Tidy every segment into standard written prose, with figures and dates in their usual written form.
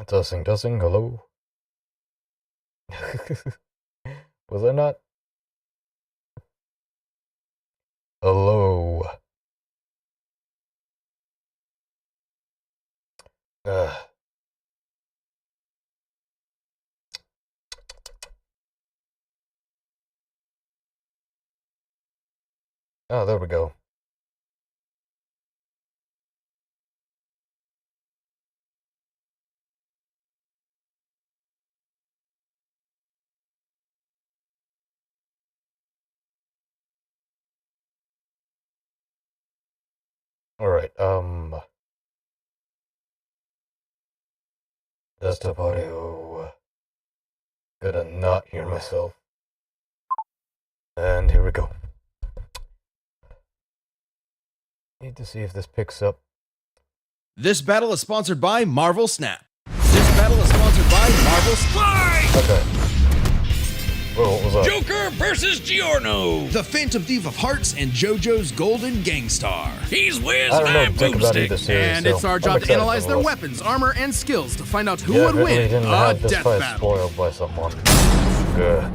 Testing, testing, hello? Was I not? Hello? Oh, there we go. Alright, desktop audio. Gotta not hear myself. And here we go. Need to see if this picks up. This battle is sponsored by Marvel Snap. This battle is sponsored by Marvel Snap. Okay. Whoa, what was that? Joker versus Giorno. The Phantom Thief of Hearts and JoJo's Golden Gangstar. He's Wiz I don't know and dick about Boomstick. either series, And so it's our I'm job to excited analyze for their this. weapons, armor, and skills to find out who Yeah, would I really win didn't a have this death fight battle. spoiled by someone. Good.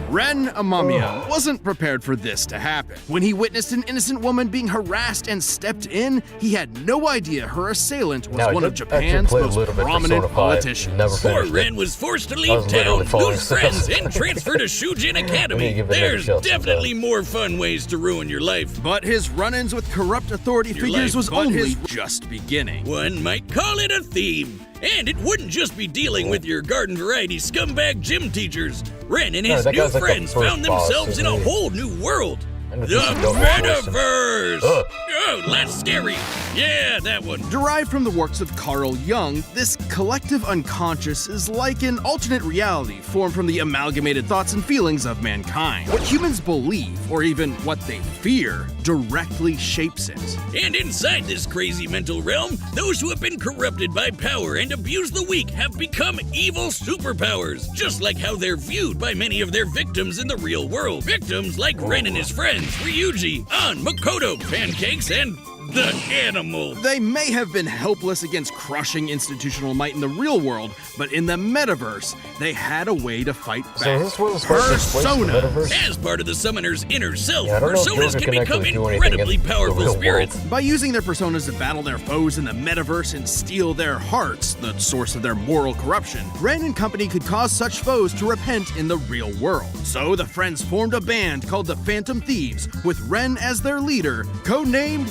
Ren Amamiya wasn't prepared for this to happen. When he witnessed an innocent woman being harassed and stepped in, he had no idea her assailant was Now, I one of did actually Japan's play a most little bit prominent Persona 5, politicians. never Poor finished it. Ren was forced to I leave was literally town, following lose friends, steps. and transfer to Shujin Let Academy. me give it another There's shot definitely sometime. more fun ways to ruin your life. But his run-ins with corrupt authority Your figures life, was but only his- just beginning. One might call it a theme. And it wouldn't just be dealing with your garden variety scumbag gym teachers. Ren and No, his that new guy's like the friends first found boss, themselves in a isn't he? whole new world. And The this is the first person. Metaverse! Ugh. Oh, that's scary. Yeah, that one. Derived from the works of Carl Jung, this collective unconscious is like an alternate reality formed from the amalgamated thoughts and feelings of mankind. What humans believe, or even what they fear, directly shapes it. And inside this crazy mental realm, those who have been corrupted by power and abuse the weak have become evil superpowers, just like how they're viewed by many of their victims in the real world. Victims like Ren and his friends, Ryuji, An, Makoto, Pancakes, and the Animal. They may have been helpless against crushing institutional might in the real world, but in the metaverse, they had a way to fight back. So this was supposed to explain the Personas. metaverse? As part of the summoner's inner self, Yeah, I don't know if personas Joker can can become actually do anything incredibly in the powerful real spirits. world. By using their personas to battle their foes in the metaverse and steal their hearts, the source of their moral corruption, Ren and company could cause such foes to repent in the real world. So the friends formed a band called the Phantom Thieves, with Ren as their leader, codenamed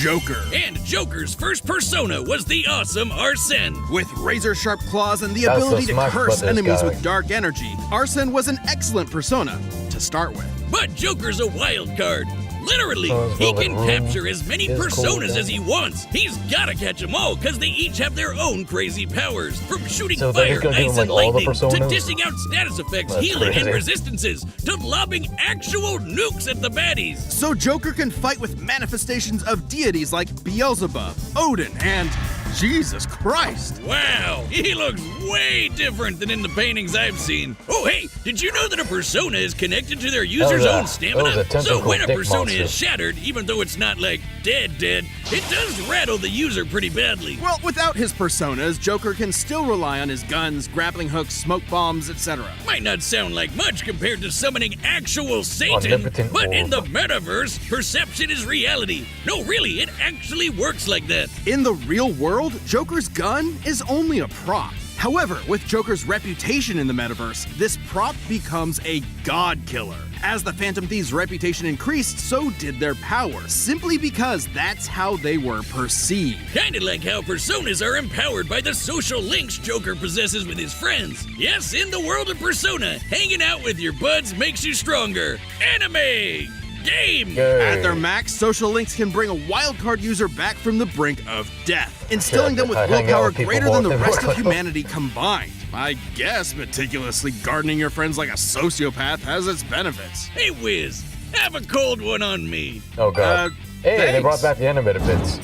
Joker. And Joker's first persona was the awesome Arsene. With razor-sharp claws and the That's ability the to smash curse buttons enemies guy. with dark energy, Arsene was an excellent persona to start with. But Joker's a wild card. Literally, So his he velvet can room capture as many is cool, personas yeah. as he wants. He's gotta catch them all, because they each have their own crazy powers. From shooting So then he's fire, gonna give ice, him, and like, all the lightning, to personas? dishing out status effects, That's healing, and crazy. resistances, to lobbing actual nukes at the baddies. So Joker can fight with manifestations of deities like Beelzebub, Odin, and Jesus Christ. Wow, he looks way different than in the paintings I've seen. Oh, hey, did you know that a persona is connected to their user's yeah. own stamina? That was a So tentacle when a dick persona monster. is shattered, even though it's not like dead, it does rattle the user pretty badly. Well, without his personas, Joker can still rely on his guns, grappling hooks, smoke bombs, etc. Might not sound like much compared to summoning actual Satan, Omnipotent but in the orb. metaverse, perception is reality. No, really, it actually works like that. In the real world, Joker's gun is only a prop. However, with Joker's reputation in the metaverse, this prop becomes a god killer. As the Phantom Thieves' reputation increased, so did their power, simply because that's how they were perceived. Kinda like how personas are empowered by the social links Joker possesses with his friends. Yes, in the world of Persona, hanging out with your buds makes you stronger. Anime! Game! Yay. At their max, social links can bring a wildcard user back from the brink of death, instilling them with I hang out willpower with people greater more than the than rest of what- humanity combined. I guess meticulously gardening your friends like a sociopath has its benefits. Hey, Wiz, have a cold one on me. Oh god. Hey, they thanks. brought back the animated bits.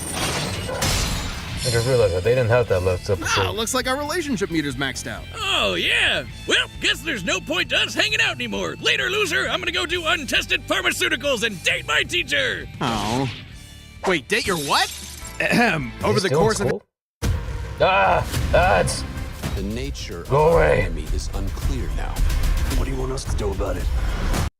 I just realized that they didn't have that last Ah, episode. looks like our relationship meter's maxed out. Oh, yeah. Well, guess there's no point to us hanging out anymore. Later, loser, I'm gonna go do untested pharmaceuticals and date my teacher. Oh. Wait, date your what? Ahem. Over He's the still in course of school? That's... The nature of Go our away. enemy is unclear now. What do you want us to do about it?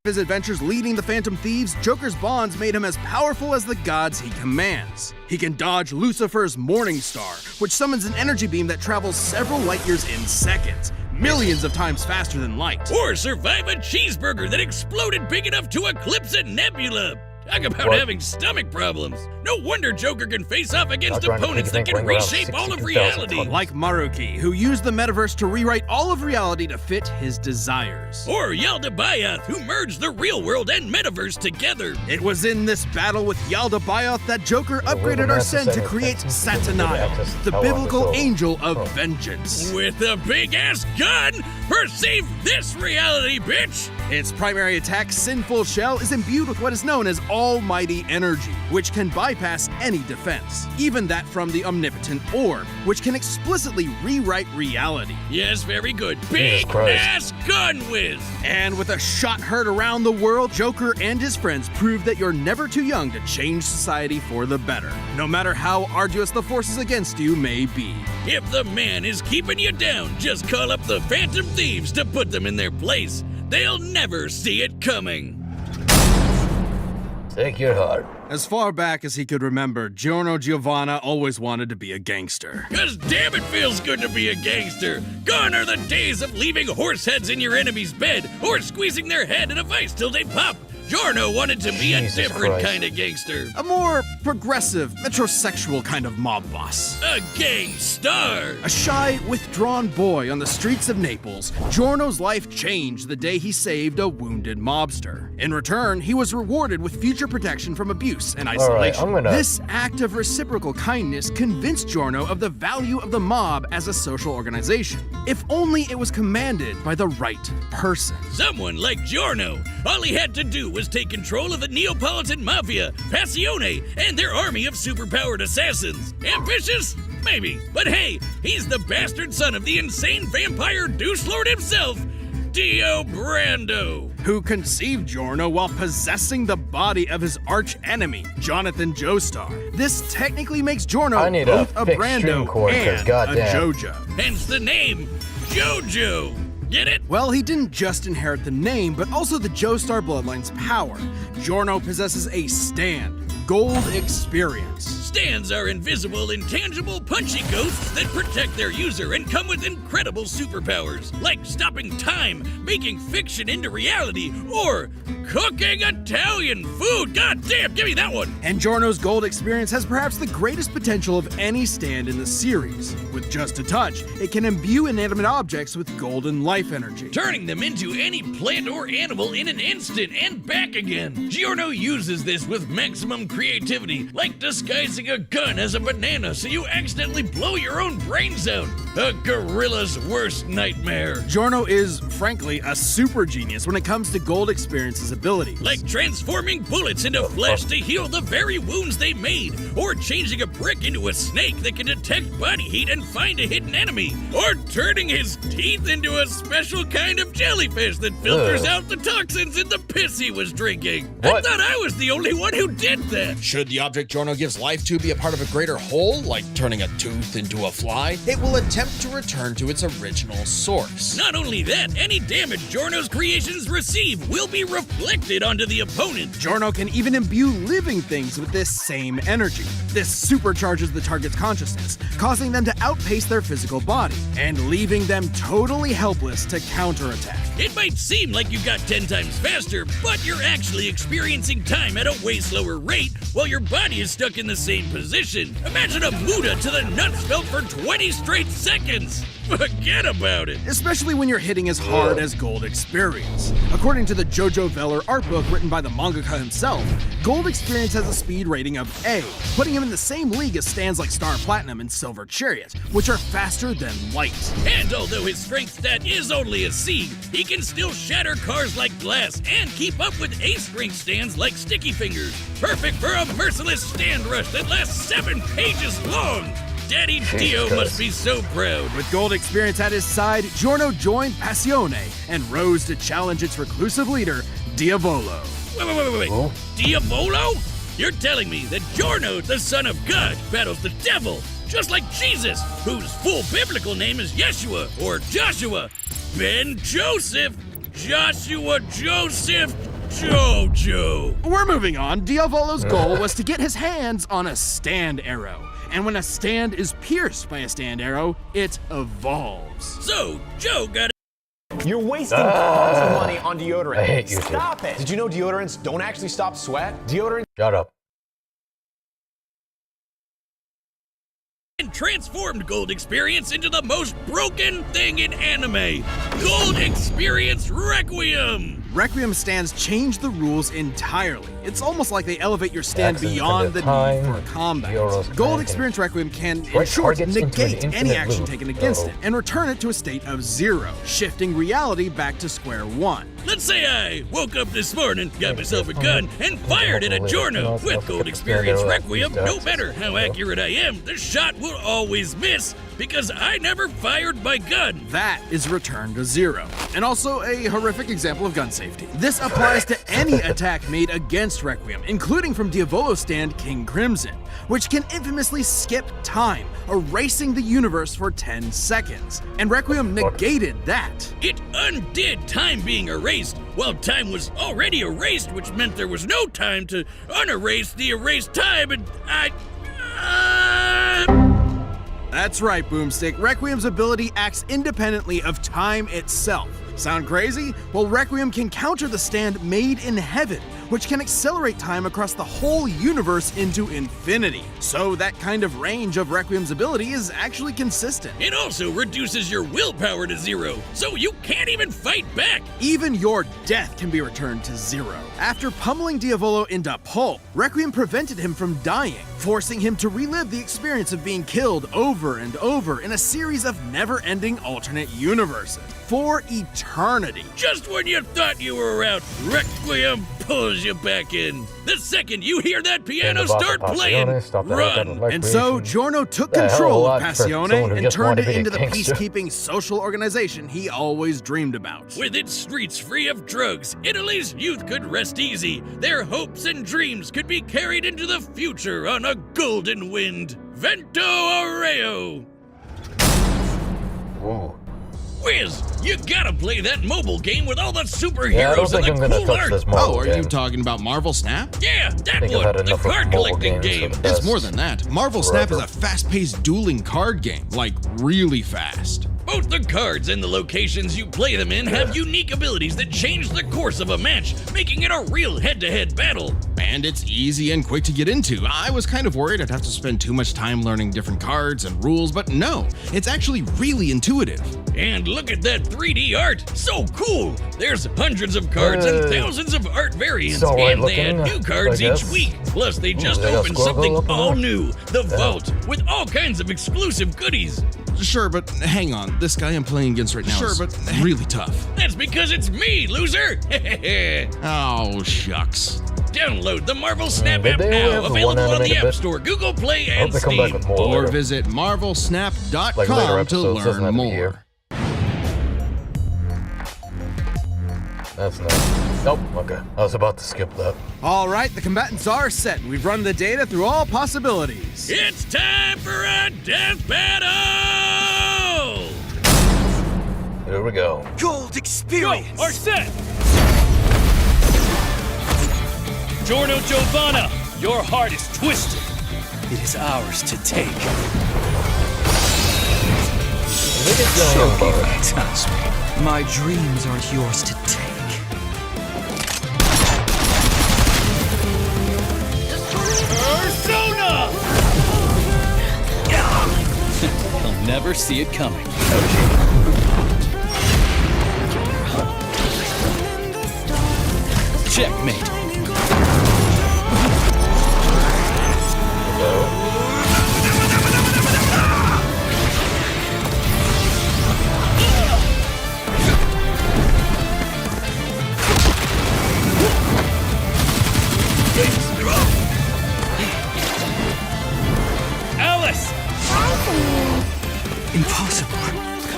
His adventures leading the Phantom Thieves, Joker's bonds made him as powerful as the gods he commands. He can dodge Lucifer's Morning Star, which summons an energy beam that travels several light years in seconds, millions of times faster than light. Or survive a cheeseburger that exploded big enough to eclipse a nebula. Talk about What? having stomach problems. No wonder Joker can face off against Not trying to opponents think that can ring around reshape all of 62,000 reality. tons. Like Maruki, who used the metaverse to rewrite all of reality to fit his desires. Or Yaldabaoth, who merged the real world and metaverse together. It was in this battle with Yaldabaoth that Joker upgraded Arsene to create Sataniel, the biblical angel of vengeance. With a big-ass gun, perceive this reality, bitch! Its primary attack, Sinful Shell, is imbued with what is known as almighty energy, which can bypass any defense, even that from the omnipotent orb, which can explicitly rewrite reality. Yes, very good. Jesus Big-ass gun whiz! And with a shot heard around the world, Joker and his friends prove that you're never too young to change society for the better, no matter how arduous the forces against you may be. If the man is keeping you down, just call up the Phantom Thieves to put them in their place. They'll never see it coming. Take your heart. As far back as he could remember, Giorno Giovanna always wanted to be a gangster. 'Cause damn it feels good to be a gangster. Gone are the days of leaving horse heads in your enemy's bed or squeezing their head in a vice till they pop. Giorno wanted to be a Jesus different Christ. kind of gangster. A more progressive, metrosexual kind of mob boss. A gang star. A shy, withdrawn boy on the streets of Naples, Giorno's life changed the day he saved a wounded mobster. In return, he was rewarded with future protection from abuse and isolation. I'm gonna- This act of reciprocal kindness convinced Giorno of the value of the mob as a social organization, if only it was commanded by the right person. Someone like Giorno. All he had to do was take control of the Neapolitan Mafia, Passione, and their army of superpowered assassins. Ambitious? Maybe. But hey, he's the bastard son of the insane vampire douche lord himself, Dio Brando. Who conceived Giorno while possessing the body of his arch-enemy, Jonathan Joestar. This technically makes Giorno I need both a a fixed Brando string cord, 'cause and a goddamn. Jojo. Hence the name, Jojo. Get it? Well, he didn't just inherit the name, but also the Joestar bloodline's power. Giorno possesses a stand, gold experience. Stands are invisible, intangible, punchy ghosts that protect their user and come with incredible superpowers, like stopping time, making fiction into reality, or cooking Italian food. God damn, give me that one! And Giorno's gold experience has perhaps the greatest potential of any stand in the series. With just a touch, it can imbue inanimate objects with golden life energy. Turning them into any plant or animal in an instant and back again. Giorno uses this with maximum creativity, like disguising a gun as a banana so you accidentally blow your own brains out. A gorilla's worst nightmare. Giorno is, frankly, a super genius when it comes to gold experience's abilities. Like transforming bullets into flesh to heal the very wounds they made, or changing a brick into a snake that can detect body heat and find a hidden enemy, or turning his teeth into a special kind of jellyfish that filters Ugh. out the toxins in the piss he was drinking. What? I thought I was the only one who did that. Should the object Giorno gives life to be a part of a greater whole, like turning a tooth into a fly, it will attempt to return to its original source. Not only that, any damage Giorno's creations receive will be reflected onto the opponent. Giorno can even imbue living things with this same energy. This supercharges the target's consciousness, causing them to outpace their physical body, and leaving them totally helpless to counterattack. It might seem like you got 10 times faster, but you're actually experiencing time at a way slower rate while your body is stuck in the same position. Imagine a Muda to the nuts felt for 20 straight seconds. Forget about it. Especially when you're hitting as hard as Gold Experience. According to the Jojo Veller art book written by the mangaka himself, Gold Experience has a speed rating of A, putting him in the same league as stands like Star Platinum and Silver Chariot, which are faster than light. And although his strength stat is only a C, he can still shatter cars like glass and keep up with A-strength stands like Sticky Fingers. Perfect for a merciless stand rush that lasts 7 pages long. Daddy Dio Jesus. must be so proud. With Gold Experience at his side, Giorno joined Passione and rose to challenge its reclusive leader, Diavolo. Wait. Who? Diavolo? You're telling me that Giorno, the son of God, battles the devil? just like Jesus, whose full biblical name is Yeshua or Joshua. Ben Joseph, Joshua Joseph, Jojo. We're moving on. Diavolo's goal was to get his hands on a stand arrow. And when a stand is pierced by a stand arrow, it evolves. So, Joe got You're wasting tons of money on deodorant. I hate you two. Stop it. Did you know deodorants don't actually stop sweat? Deodorant Shut up. and transformed Gold Experience into the most broken thing in anime. Gold Experience Requiem! Requiem stands change the rules entirely. It's almost like they elevate your stand Accents beyond the into time, need for combat. Euros Gold can Experience Requiem can, in right short, targets into an negate any infinite action loop. taken against Uh-oh. it and return it to a state of 0, shifting reality back to square one. Let's say I woke up this morning, got myself a gun, and fired it at Giorno. With Gold Experience Requiem, no matter how accurate I am, the shot will always miss because I never fired my gun. That is returned to 0. And also a horrific example of gun safety. This applies to any attack made against Requiem, including from Diavolo's stand King Crimson, which can infamously skip time, erasing the universe for 10 seconds. And Requiem negated that. It undid time being erased, while time was already erased, which meant there was no time to unerase the erased time, and That's right, Boomstick. Requiem's ability acts independently of time itself. Sound crazy? Well, Requiem can counter the stand made in heaven, which can accelerate time across the whole universe into infinity. So that kind of range of Requiem's ability is actually consistent. It also reduces your willpower to 0, so you can't even fight back. Even your death can be returned to 0. After pummeling Diavolo into pulp, Requiem prevented him from dying, forcing him to relive the experience of being killed over and over in a series of never-ending alternate universes for eternity. Just when you thought you were out, Requiem pulls you back in. The second you hear that piano start playing, run. And so Giorno took Yeah, hell of a control lot of for someone Passione who and just turned wanted it to be into a the gangster. peacekeeping social organization he always dreamed about. With its streets free of drugs, Italy's youth could rest easy. Their hopes and dreams could be carried into the future on a golden wind. Vento Arreo! Whoa. Wiz, you gotta play that mobile game with all the superheroes Yeah, I don't think I'm and the gonna cool touch art. this mobile Oh, are you game. talking about Marvel Snap? Yeah, that I think I've one, had the enough of card mobile collecting games game. for the It's past more than that. Marvel Snap is forever. a fast-paced dueling card game, like really fast. Both the cards and the locations you play them in have unique abilities that change the course of a match, making it a real head-to-head battle. And it's easy and quick to get into. I was kind of worried I'd have to spend too much time learning different cards and rules, but no, it's actually really intuitive. And look at that 3D art, so cool! There's hundreds of cards and thousands of art variants, so and they looking, add new cards I each guess. week. Plus, they just they got opened Squircle something up in all there? new, the Vault, with all kinds of exclusive goodies. Sure, but hang on. This guy I'm playing against right now is really tough. That's because it's me, loser! Oh, shucks. Download the Marvel Snap did app they now, have one available on the animated App bit? Store, Google Play, I and hope they come back Steam. with more Or later. visit Like later marvelsnap.com to episodes, doesn't learn have to be more. here. That's nice. Nope, okay. I was about to skip that. All right, the combatants are set. We've run the data through all possibilities. It's time for a death battle! Here we go. Gold experience. Are set! Giorno Giovanna, your heart is twisted. It is ours to take. Young Bart. Touch me. My dreams aren't yours to take. Persona! He'll never see it coming. Checkmate. Alice! Impossible.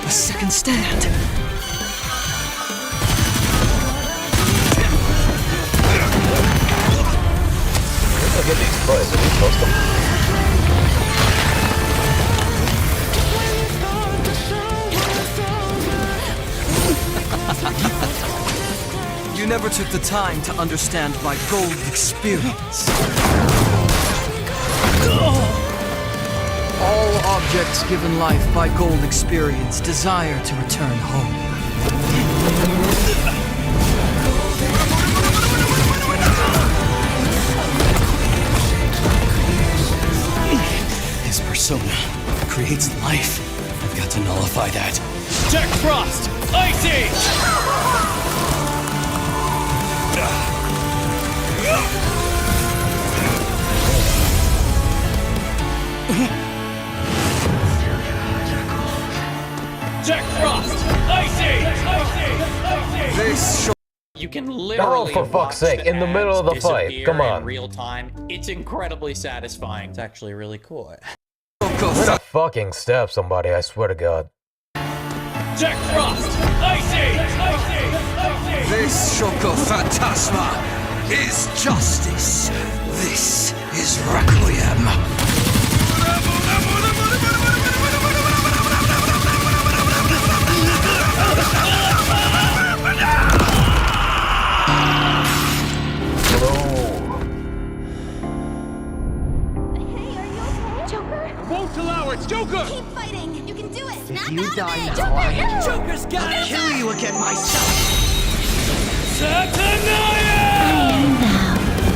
A second stand. I get these prizes. Are these custom? never took the time to understand my gold experience. All objects given life by gold experience desire to return home. His persona creates life. I've got to nullify that. Jack Frost! Icy! Jack Frost! Icy! This You can literally for fuck's sake, in the middle of the fight. disappear Come on. in real time. It's incredibly satisfying. It's actually really cool. I'm gonna fucking stab somebody, I swear to God. Jack Frost! Icy! This Shoko Phantasma is justice. This is Requiem. Won't allow it! Joker! Keep fighting! You can do it! If you die now, Joker's got I'll kill you again myself. Satanaya!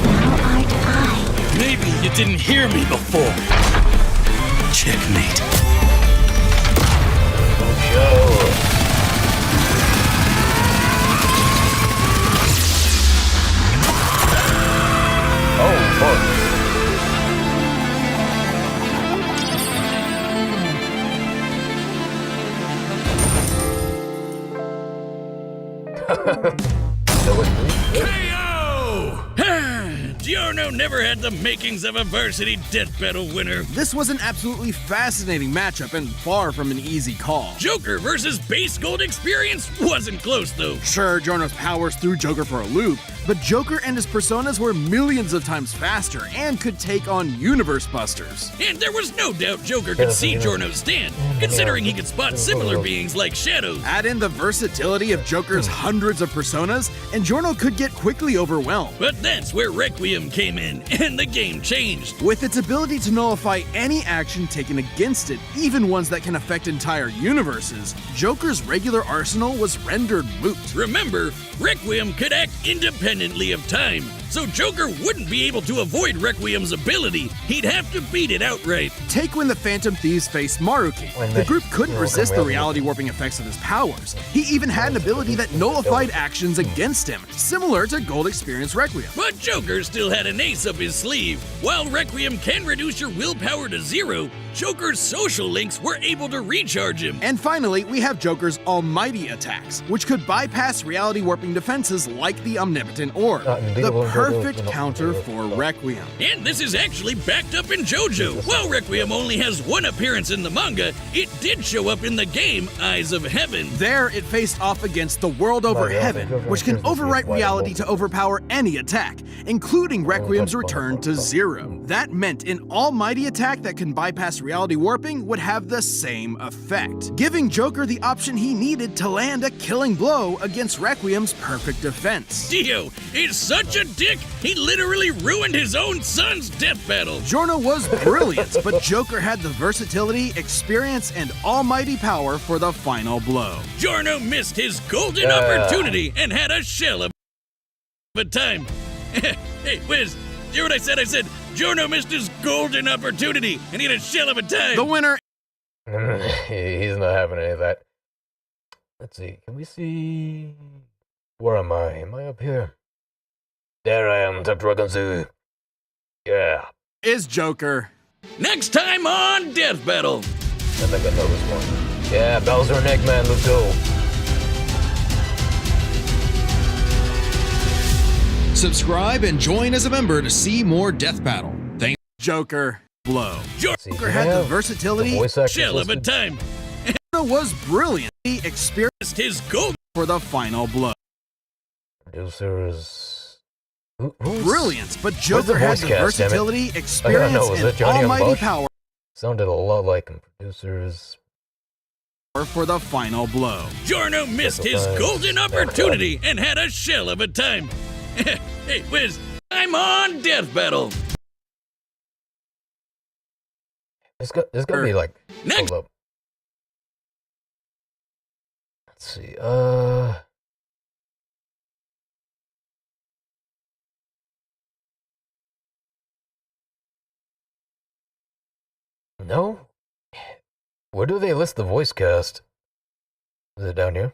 Thou art I. Maybe you didn't hear me before. Checkmate. Oh, fuck. That was me? KO! Giorno never had the makings of a varsity death battle winner. This was an absolutely fascinating matchup and far from an easy call. Joker versus Base Gold Experience wasn't close though. Sure, Giorno's powers threw Joker for a loop, but Joker and his personas were millions of times faster and could take on Universe Busters. And there was no doubt Joker could see Giorno's stand, considering he could spot similar beings like shadows. Add in the versatility of Joker's hundreds of personas, and Giorno could get quickly overwhelmed. But that's where Requiem came in, and the game changed. With its ability to nullify any action taken against it, even ones that can affect entire universes, Joker's regular arsenal was rendered moot. Remember, Requiem could act independently of time, so Joker wouldn't be able to avoid Requiem's ability. He'd have to beat it outright. Take when the Phantom Thieves faced Maruki. The group couldn't resist the reality warping effects of his powers. He even had an ability that nullified actions against him, similar to Gold Experience Requiem. But Joker still had an ace up his sleeve. While Requiem can reduce your willpower to 0, Joker's social links were able to recharge him. And finally, we have Joker's almighty attacks, which could bypass reality warping defenses like the Omnipotent Orb, the perfect counter for Requiem. And this is actually backed up in JoJo. While Requiem only has one appearance in the manga, it did show up in the game Eyes of Heaven. There, it faced off against the World Over Heaven, which can overwrite reality to overpower any attack, including Requiem's return to 0. That meant an almighty attack that can bypass reality warping would have the same effect, giving Joker the option he needed to land a killing blow against Requiem's perfect defense. Dio is such a dick, he literally ruined his own son's death battle. Giorno was brilliant, but Joker had the versatility, experience, and almighty power for the final blow. Giorno missed his golden opportunity and had a shell of a time. Hey, Wiz, hear what I said? I said Giorno missed his golden opportunity and he had a shell of a time. The winner. He's not having any of that. Let's see. Can we see? Where am I? Am I up here? There I am, Tetragon Zoo. Yeah. Is Joker. Next time on Death Battle. I think I know this one. Yeah, Bowser and Eggman, let's go. Subscribe and join as a member to see more Death Battle. Thanks. Joker. Blow. Joker had the versatility. Shell of a time. Giorno was brilliant. He experienced his gold for the final blow. Producers. Brilliant, but Joker had the versatility, experience, and almighty power. Sounded a lot like him. Producers. for the final blow. Giorno missed his golden opportunity and had a shell of a time. Hey, Wiz, I'm on Death Battle. There's gotta be like... Next. Hold up. Let's see, No? Where do they list the voice cast? Is it down here?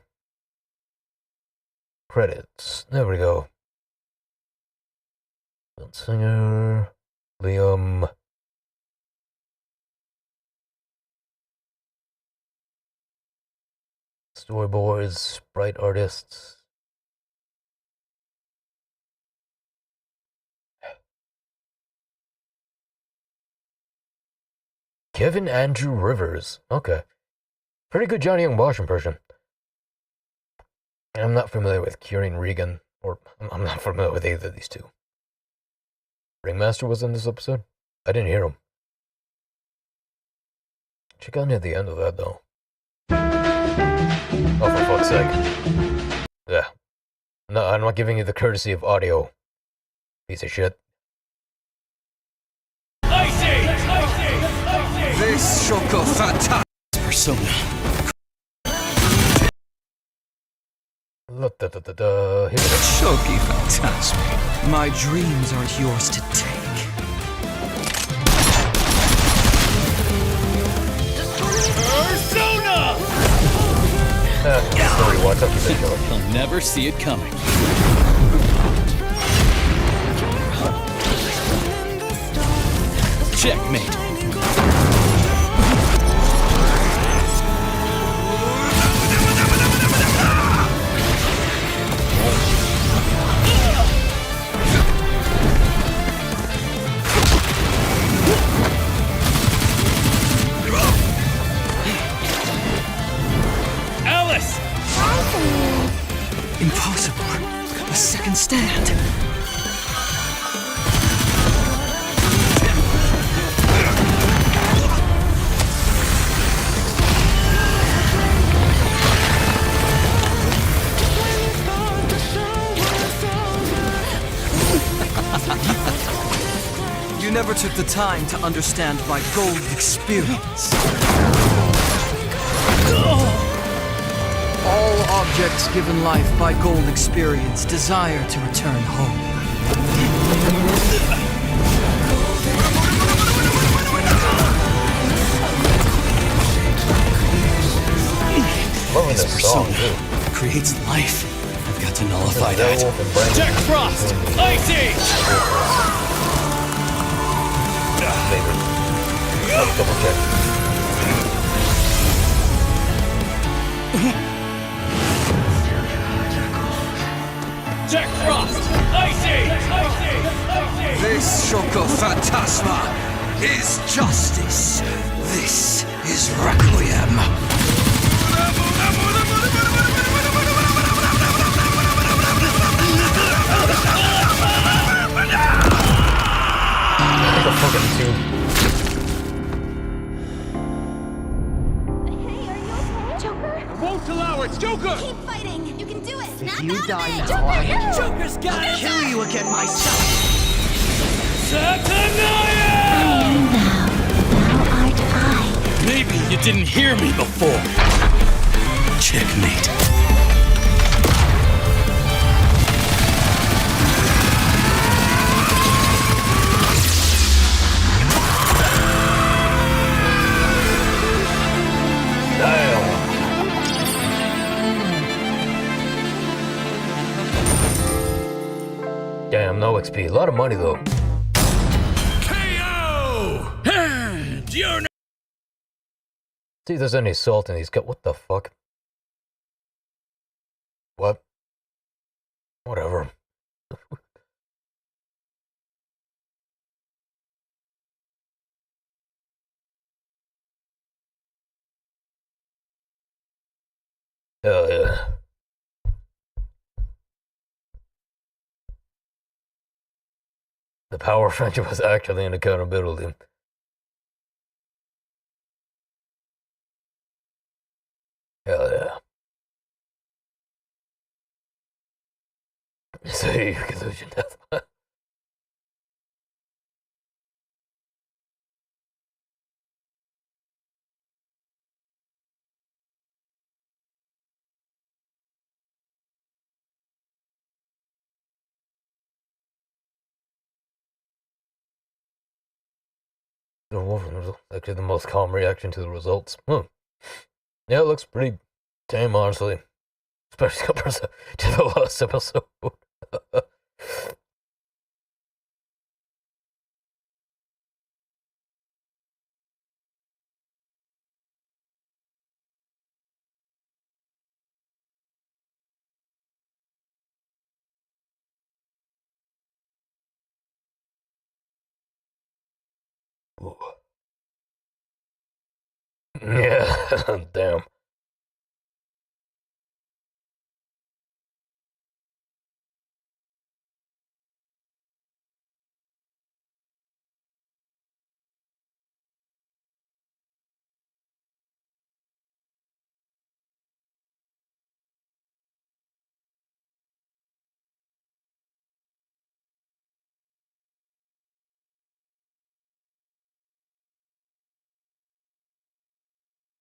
Credits. There we go. Singer... Liam... Storyboards, sprite artists. Kevin Andrew Rivers. Okay. Pretty good Johnny Young Bosch impression. I'm not familiar with Kieran Regan, or I'm not familiar with either of these two. Ringmaster was in this episode? I didn't hear him. Check out near the end of that, though. Oh, for fuck's sake. Yeah. No, I'm not giving you the courtesy of audio. Piece of shit. This Shoko Fata persona. Here we go. Shoki Phantasmi. My dreams aren't yours to take. Persona! Sorry, what's up, you bitch? He'll never see it coming. Checkmate. Alice! Impossible. A second stand. You never took the time to understand my gold experience. All objects given life by gold experience desire to return home. Loving this song, too. Creates life. I've got to nullify that. Jack Frost! Icy! Double check. Jack Frost! Icy! This Shoko Phantasma is justice. This is Requiem. The fucking tube. Hey, are you okay? Joker? Won't allow it, Joker! Keep fighting. You can do it. Snap you out die of it. now, Joker, no! Joker's gonna kill you again myself. Satanaya! Thou art I. Maybe you didn't hear me before. Checkmate. Damn, no XP. A lot of money, though. KO! Giorno! See if there's any salt in these cups. What the fuck? What? Whatever. Hell yeah. The power of friendship was actually an accountability. Hell yeah. So you can lose your death. Actually, the most calm reaction to the results. Yeah, it looks pretty tame, honestly. Especially compared to the last episode. Ooh. Yeah, damn.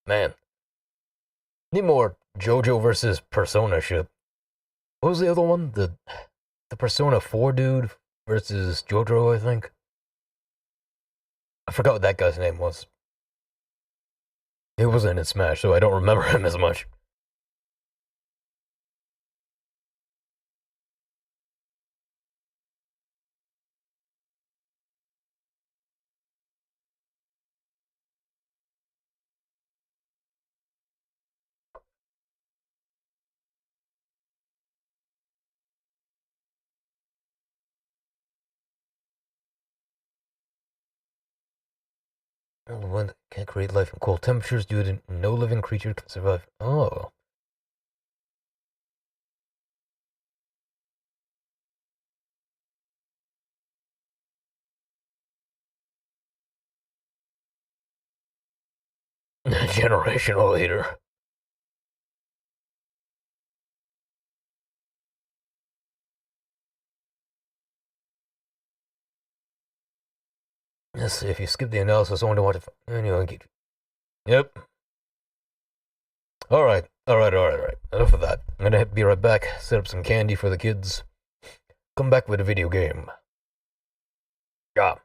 Man. Need more JoJo versus Persona shit. What was the other one? The Persona 4 dude versus JoJo, I think. I forgot what that guy's name was. He wasn't in Smash, so I don't remember him as much. One that can't create life in cold temperatures due to no living creature can survive. Oh. Generational leader. Let's see, if you skip the analysis, I wonder what if... Anyway, yep. Alright. Enough of that. I'm gonna be right back, set up some candy for the kids. Come back with a video game. Yeah.